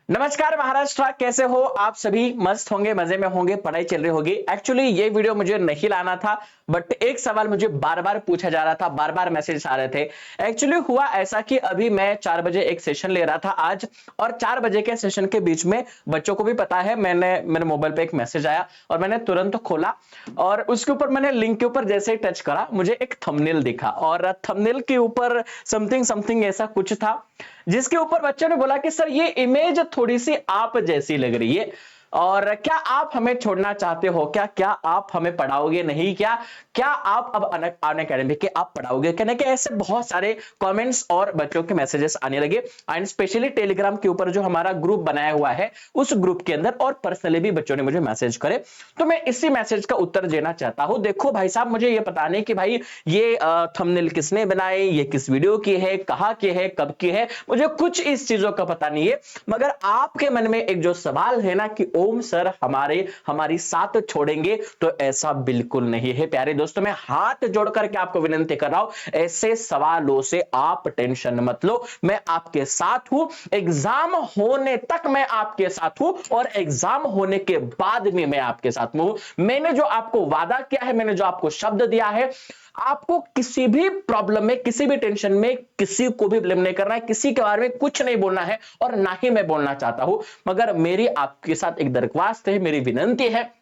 नमस्कार महाराष्ट्र, कैसे हो आप सभी? मस्त होंगे, मजे में होंगे, पढ़ाई चल रही होगी। एक्चुअली ये वीडियो मुझे नहीं लाना था, बट एक सवाल मुझे बार बार पूछा जा रहा था, बार बार मैसेज आ रहे थे। एक्चुअली हुआ ऐसा कि अभी मैं 4 बजे एक सेशन ले रहा था आज, और 4 बजे के सेशन के बीच में बच्चों को भी पता है, मैंने मेरे मोबाइल पे एक मैसेज आया और मैंने तुरंत खोला और उसके ऊपर मैंने लिंक के ऊपर जैसे ही टच करा मुझे एक थंबनेल दिखा, और थंबनेल के ऊपर समथिंग समथिंग ऐसा कुछ था जिसके ऊपर बच्चों ने बोला कि सर ये इमेज थोड़ी सी आप जैसी लग रही है, और क्या आप हमें छोड़ना चाहते हो? क्या क्या आप हमें पढ़ाओगे नहीं? क्या क्या आप अब अनअकैडमी के आप पढ़ाओगे? कहने के ऐसे बहुत सारे कमेंट्स और बच्चों के मैसेजेस आने लगे, एंड स्पेशली टेलीग्राम के ऊपर जो हमारा ग्रुप बनाया हुआ है उस ग्रुप के अंदर, और पर्सनली भी बच्चों ने मुझे मैसेज करे। तो मैं इसी मैसेज का उत्तर देना चाहता हूं। देखो भाई साहब, मुझे ये पता नहीं कि भाई ये थंबनेल किसने बनाई, ये किस वीडियो की है, कहां की है, कब की है, मुझे कुछ इस चीजों का पता नहीं है। मगर आपके मन में एक जो सवाल है ना कि ओम सर हमारी साथ छोड़ेंगे, तो ऐसा बिल्कुल नहीं है प्यारे दोस्तों। मैं हाथ जोड़ करके आपको विनती कर रहा हूं, ऐसे सवालों से आप टेंशन मत लो। मैं आपके साथ हूं, एग्जाम होने तक मैं आपके साथ हूं, और एग्जाम होने के बाद भी मैं आपके साथ हूं। मैंने जो आपको वादा किया है, मैंने जो आपको शब्द दिया है, आपको किसी भी प्रॉब्लम में, किसी भी टेंशन में किसी को भी ब्लेम नहीं करना है, किसी के बारे में कुछ नहीं बोलना है, और ना ही मैं बोलना चाहता हूं। मगर मेरी आपके साथ एक दरख्वास्त है, मेरी विनती है,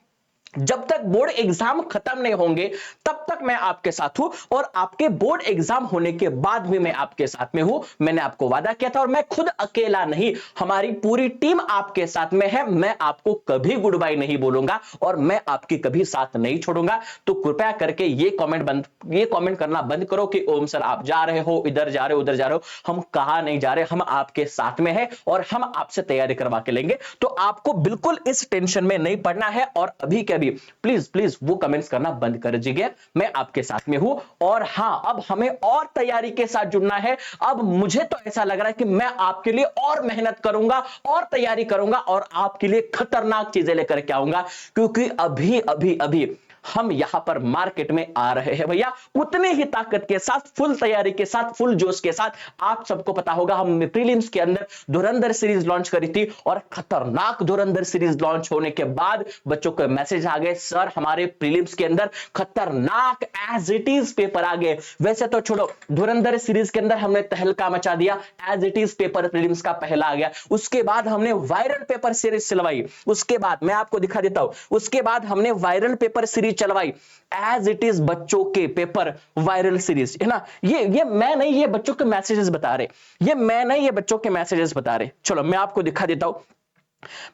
जब तक बोर्ड एग्जाम खत्म नहीं होंगे तब तक मैं आपके साथ हूं, और आपके बोर्ड एग्जाम होने के बाद भी मैं आपके साथ में हूं। मैंने आपको वादा किया था, और मैं खुद अकेला नहीं, हमारी पूरी टीम आपके साथ में है। मैं आपको कभी गुड बाय नहीं बोलूंगा, और मैं आपकी कभी साथ नहीं छोड़ूंगा। तो कृपया करके ये कमेंट करना बंद करो कि ओम सर आप जा रहे हो, इधर जा रहे हो, उधर जा रहे हो। हम कहां नहीं जा रहे, हम आपके साथ में है, और हम आपसे तैयारी करवा के लेंगे। तो आपको बिल्कुल इस टेंशन में नहीं पड़ना है, और अभी के प्लीज प्लीज वो कमेंट्स करना बंद कर दीजिए। मैं आपके साथ में हूं, और हां, अब हमें और तैयारी के साथ जुड़ना है। अब मुझे तो ऐसा लग रहा है कि मैं आपके लिए और मेहनत करूंगा, और तैयारी करूंगा, और आपके लिए खतरनाक चीजें लेकर के आऊंगा, क्योंकि अभी अभी अभी हम यहां पर मार्केट में आ रहे हैं भैया, उतनी ही ताकत के साथ, फुल तैयारी के साथ, फुल जोश के साथ। आप सबको पता होगा, हम प्रीलिम्स के अंदर धुरंधर सीरीज लॉन्च करी थी, और खतरनाक धुरंधर सीरीज लॉन्च होने के बाद बच्चों को मैसेज आ गए, सर हमारे प्रीलिम्स के अंदर खतरनाक एज इट इज पेपर आ गए। वैसे तो छोड़ो, धुरंधर सीरीज के अंदर हमने तहलका मचा दिया, as it is paper prelims का पहला आ गया। उसके बाद हमने वायरल पेपर सीरीज चलवाई, उसके बाद मैं आपको दिखा देता हूं, उसके बाद हमने वायरल पेपर सीरीज चलवाई, एज इट इज बच्चों के पेपर वायरल सीरीज, है ना। ये मैं नहीं, ये बच्चों के मैसेजेस बता रहे, ये मैं नहीं, ये बच्चों के मैसेजेस बता रहे। चलो मैं आपको दिखा देता हूं,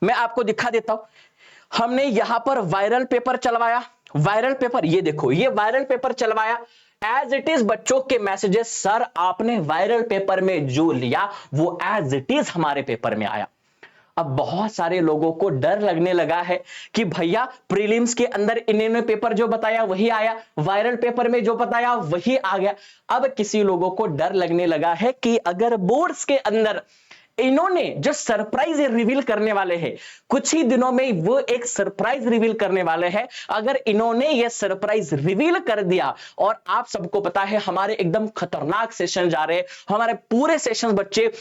मैं आपको दिखा देता हूं। हमने यहां पर वायरल पेपर चलवाया, वायरल पेपर, ये देखो, ये वायरल पेपर चलवाया, एज इट इज बच्चों के मैसेजेस। सर आपने वायरल पेपर में जो लिया वो एज इट इज हमारे पेपर में आया। अब बहुत सारे लोगों को डर लगने लगा है कि भैया प्रीलिम्स के अंदर इन्होंने पेपर जो बताया वही आया, वायरल पेपर में जो बताया वही आ गया। अब किसी लोगों को डर लगने लगा है कि अगर बोर्ड्स के अंदर इन्होंने जो सरप्राइज रिवील करने वाले हैं, कुछ ही दिनों में वो एक सरप्राइज रिवील करने वाले हैं, अगर इन्होंने ये सरप्राइज रिवील कर दिया, और आप सबको पता है हमारे एकदम खतरनाक सेशन जा रहे हैं, हमारे पूरे सेशन बच्चे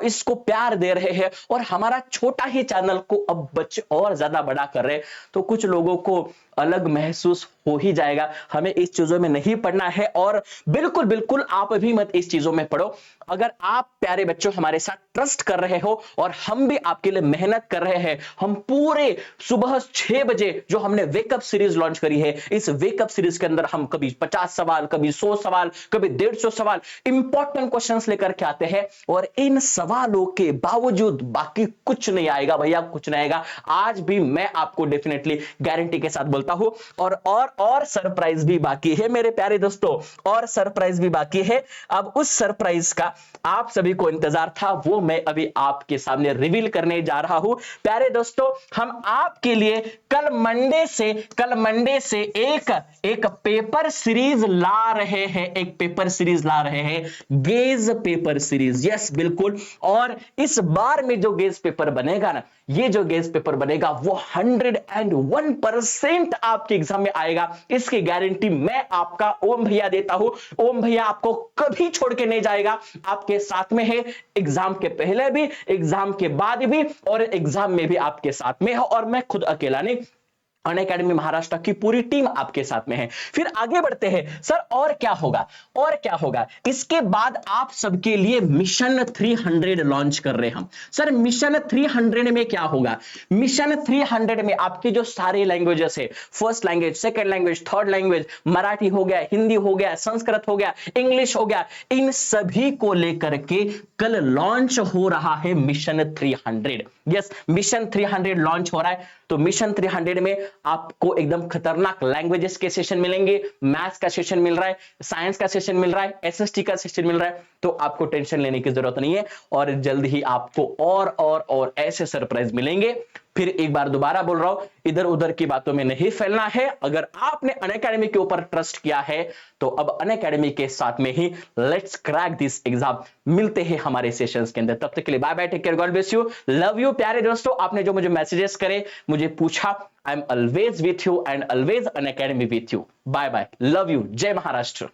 इसको प्यार दे रहे हैं, और हमारा छोटा ही चैनल को अब बच्चे और ज्यादा बड़ा कर रहे हैं, तो कुछ लोगों को अलग महसूस हो ही जाएगा। हमें इस चीजों में नहीं पढ़ना है, और बिल्कुल बिल्कुल आप भी मत इस चीजों में पढ़ो। अगर आप प्यारे बच्चों हमारे साथ ट्रस्ट कर रहे हो, और हम भी आपके लिए मेहनत कर रहे हैं, हम पूरे सुबह 6 बजे जो हमने वेकअप सीरीज लॉन्च करी है, इस वेकअप सीरीज के अंदर हम कभी 50 सवाल, कभी 100 सवाल, कभी 150 सवाल, इंपॉर्टेंट क्वेश्चंस लेकर के आते हैं, और इन सवालों के बावजूद बाकी कुछ नहीं आएगा भैया, कुछ नहीं आएगा। आज भी मैं आपको डेफिनेटली गारंटी के साथ बोलता हूं, और सरप्राइज भी बाकी है मेरे प्यारे दोस्तों, और सरप्राइज भी बाकी है। अब उस सरप्राइज का आप सभी को इंतजार था, वो मैं अभी आपके सामने रिवील करने जा रहा हूं। प्यारे दोस्तों, हम आपके लिए कल मंडे से एक पेपर सीरीज ला रहे हैं, एक पेपर सीरीज ला रहे हैं, गेज पेपर सीरीज। यस बिल्कुल, और इस बार में जो गेज पेपर बनेगा ना, ये जो गेज पेपर बनेगा वो 101% आपके एग्जाम में आएगा, इसकी गारंटी मैं आपका ओम भैया देता हूं। ओम भैया आपको कभी छोड़ के नहीं जाएगा, आपके साथ में है, एग्जाम के पहले भी, एग्जाम के बाद भी, और एग्जाम में भी आपके साथ में है। और मैं खुद अकेला नहीं, अनअकैडमी महाराष्ट्र की पूरी टीम आपके साथ में है। फिर आगे बढ़ते हैं सर, और क्या होगा, और क्या होगा इसके बाद? आप सबके लिए मिशन 300 लॉन्च कर रहे हैं हम। सर मिशन 300 में क्या होगा? मिशन 300 में आपके जो सारे लैंग्वेजेस है, first language, second language, third language, Marathi हो गया, हिंदी हो गया, संस्कृत हो गया, इंग्लिश हो गया, इन सभी को लेकर के कल लॉन्च हो रहा है मिशन 300। यस, मिशन 300 लॉन्च हो रहा है। तो मिशन 300 में आपको एकदम खतरनाक लैंग्वेजेस के सेशन मिलेंगे, मैथ्स का सेशन मिल रहा है, साइंस का सेशन मिल रहा है, एसएसटी का सेशन मिल रहा है। तो आपको टेंशन लेने की जरूरत नहीं है, और जल्द ही आपको और ऐसे सरप्राइज मिलेंगे। फिर एक बार दोबारा बोल रहा हूं, इधर उधर की बातों में नहीं फैलना है। अगर आपने अनअकैडमी के ऊपर ट्रस्ट किया है तो अब अनअकैडमी के साथ में ही लेट्स क्रैक दिस एग्जाम। मिलते हैं हमारे सेशंस के अंदर, तब तक के लिए bye bye, take care, God bless you, love you. प्यारे दोस्तों, आपने जो मुझे मैसेजेस करे, मुझे पूछा, I am always with you and always Unacademy with you. Bye bye, love you, जय महाराष्ट्र।